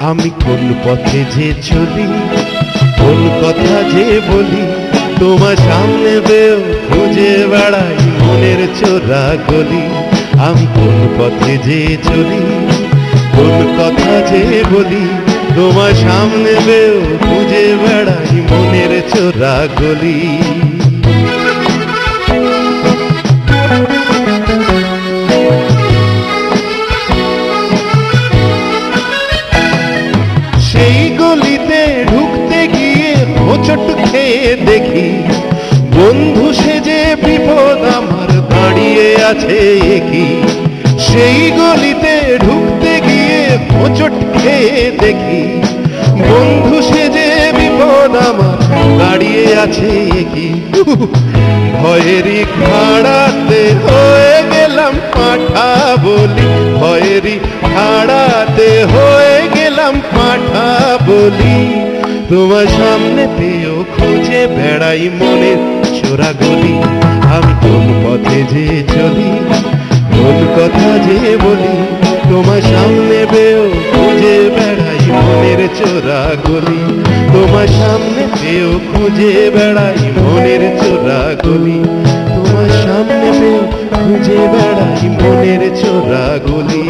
আমি কোন পথে যে চলি, কোন কথা যে বলি, তোমার সামনে বেও খুঁজে বেড়াই মনের চোরা গলি। আমি কোন পথে যে চলি, কোন কথা যে বলি, তোমার সামনে বেও খুঁজে বেড়াই মনের চোরা গলি। সেই গলিতে ঢুকতে গিয়ে হোঁচট খেয়ে দেখি, বন্ধু সেজে বিপদ আমার দাঁড়িয়ে আছে কি। সেই গলিতে ঢুকতে গিয়ে হোঁচট খেয়ে দেখি, বন্ধু সেজে বিপদ আমার দাঁড়িয়ে আছে কি। ভয়েরই খাড়াতে হয়ে গেলাম পাঠা বলি, ভয়েরই খাড়াতে হয়ে গেলাম পাঠা বলি। তোমার সামনে পেয়েও খুঁজে বেড়াই মনের চোরা গলি। আমি কোন পথে যে চলি, কোন কথা যে বলি, তোমার সামনে পেয়েও খুঁজে বেড়াই মনের চোরা গলি। তোমার সামনে পেয়েও খুঁজে বেড়াই মনের চোরা গলি। তোমার সামনে পেয়েও খুঁজে বেড়াই মনের চোরা গলি।